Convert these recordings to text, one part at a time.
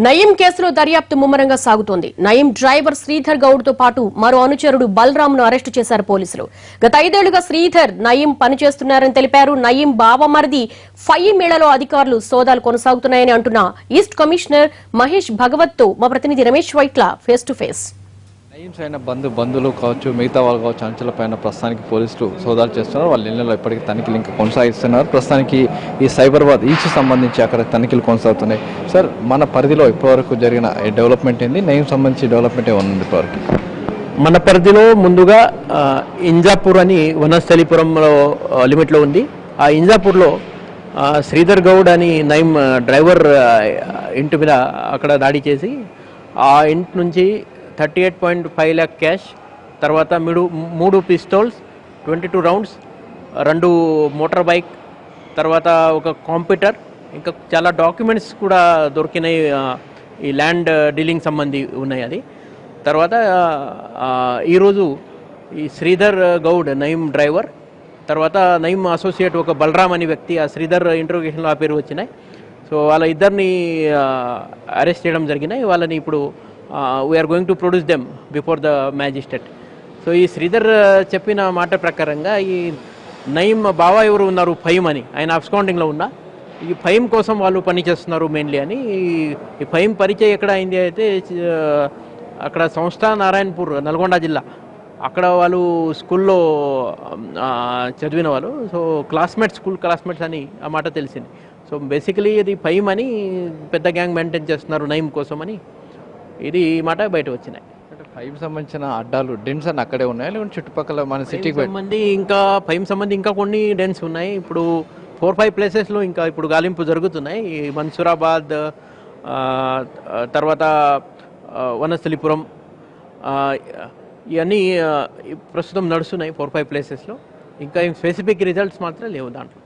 నయీం కేసులో దర్యాప్తు ముమ్మరంగా సాగుతోంది. నయీం డ్రైవర్ శ్రీధర్ గౌడ్ తో పాటు మరో అనుచరుడు బలరాంను అరెస్టు చేశారు పోలీసులు. గత 5 ఏళ్లుగా శ్రీధర్, నయీం పనిచేస్తున్నారని తెలిపారు. నయీం బావమరిది ఫయీం ఇళ్లలో అధికారులు సోదాలు కొనసాగుతున్నాయని అంటున్న ఈస్ట్ కమిషనర్ మహేష్ భగవత్ తో మా ప్రతినిధి Ramesh Vytla face to face. Nayeem అయిన బంధువులు కావచ్చు, మిగతా వాళ్ళు కావచ్చు, అంచెలపైన ప్రస్తుతానికి పోలీసులు సోదాలు చేస్తున్నారు. వాళ్ళ ఇళ్లలో ఇప్పటికీ తనిఖీలు ఇంకా కొనసాగిస్తున్నారు. ప్రస్తుతానికి ఈ సైబరాబాద్ ఈస్ట్ సంబంధించి అక్కడ తనిఖీలు కొనసాగుతున్నాయి. సార్, మన పరిధిలో ఇప్పటివరకు జరిగిన డెవలప్మెంట్ ఏంది? నయీం సంబంధించి డెవలప్మెంట్ ఏమన్నా ఇప్పటివరకు? మన పరిధిలో ముందుగా ఇంజాపూర్ అని వనస్థలిపురంలో లిమిట్లో ఉంది. ఆ ఇంజాపూర్లో శ్రీధర్ గౌడ్ అని నయీం డ్రైవర్ ఇంటి మీద అక్కడ దాడి చేసి ఆ ఇంటి నుంచి 38.5 lakh క్యాష్, తర్వాత 3 పిస్తోల్స్, 22 రౌండ్స్, 2 మోటార్ బైక్, తర్వాత ఒక కంప్యూటర్, ఇంకా చాలా డాక్యుమెంట్స్ కూడా దొరికినాయి. ఈ ల్యాండ్ డీలింగ్ సంబంధి ఉన్నాయి. అది తర్వాత ఈరోజు ఈ శ్రీధర్ గౌడ్ నయీం డ్రైవర్, తర్వాత నయీం అసోసియేట్ ఒక బలరాం అనే వ్యక్తి, ఆ శ్రీధర్ ఇంట్రోగేషన్లో ఆ పేరు వచ్చినాయి. సో వాళ్ళ ఇద్దరిని అరెస్ట్ చేయడం జరిగినాయి. వాళ్ళని ఇప్పుడు we are going to produce them before the magistrate. So ఈ శ్రీధర్ చెప్పిన మాట ప్రకారంగా ఈ నయీం బావ ఎవరు ఉన్నారు, ఫయీం అని, ఆయన అబ్స్కాండింగ్లో ఉన్న ఈ ఫయీం కోసం వాళ్ళు పని చేస్తున్నారు మెయిన్లీ అని. ఈ ఫయీం పరిచయం ఎక్కడ అయింది అయితే అక్కడ సంస్థ నారాయణపూర్, నల్గొండ జిల్లా, అక్కడ వాళ్ళు స్కూల్లో చదివిన వాళ్ళు. సో స్కూల్ క్లాస్మేట్స్ అని ఆ మాట తెలిసింది. సో బేసికలీ ఇది ఫయీం అని పెద్ద గ్యాంగ్ మెయింటైన్ చేస్తున్నారు నయీం కోసం అని, ఇది మాట బయట వచ్చినాయి. ఫయీం సంబంధించిన అడ్డాలు, డెన్స్ అని అక్కడే ఉన్నాయి, లేకుంటే చుట్టుపక్కల మన సిటీకి ఫయీం సంబంధి ఇంకా కొన్ని డెన్స్ ఉన్నాయి. ఇప్పుడు 4-5 ప్లేసెస్లో ఇంకా ఇప్పుడు గాలింపు జరుగుతున్నాయి. మన్సూరాబాద్, తర్వాత వనస్థలిపురం, ఇవన్నీ ప్రస్తుతం నడుస్తున్నాయి 4-5 ప్లేసెస్లో. ఇంకా స్పెసిఫిక్ రిజల్ట్స్ మాత్రం లేవు దాంట్లో.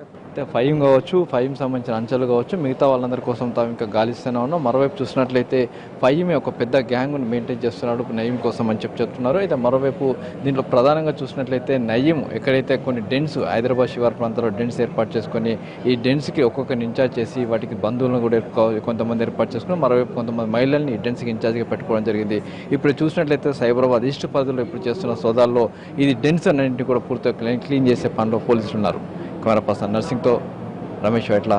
ఫయీం కావచ్చు, ఫయీం సంబంధించిన అంచెలు కావచ్చు, మిగతా వాళ్ళందరి కోసం తాము ఇంకా గాలిస్తూనే ఉన్నాం. మరోవైపు చూసినట్లయితే ఫయీమే ఒక పెద్ద గ్యాంగ్ను మెయింటైన్ చేస్తున్నాడు నయీం కోసం అని చెప్తున్నారు. అయితే మరోవైపు దీంట్లో ప్రధానంగా చూసినట్లయితే నయీం ఎక్కడైతే కొన్ని డెన్స్, హైదరాబాద్ శివారు ప్రాంతంలో డెన్స్ ఏర్పాటు చేసుకొని ఈ డెన్స్కి ఒక్కొక్కరిని ఇన్ఛార్జ్ చేసి వాటికి బంధువులను కూడా కొంతమంది ఏర్పాటు చేసుకుని, మరోవైపు కొంతమంది మహిళల్ని డెన్స్కి ఇన్ఛార్జ్గా పెట్టుకోవడం జరిగింది. ఇప్పుడు చూసినట్లయితే సైబరాబాద్ ఈస్ట్ పరిధిలో ఇప్పుడు చేస్తున్న సోదాల్లో ఇది డెన్స్ అన్నింటినీ కూడా పూర్తిగా క్లీన్ చేసే పనిలో పోలీసులు ఉన్నారు. కెమెరా పర్సన్ నర్సింగ్తో రమేష్ వైట్ల.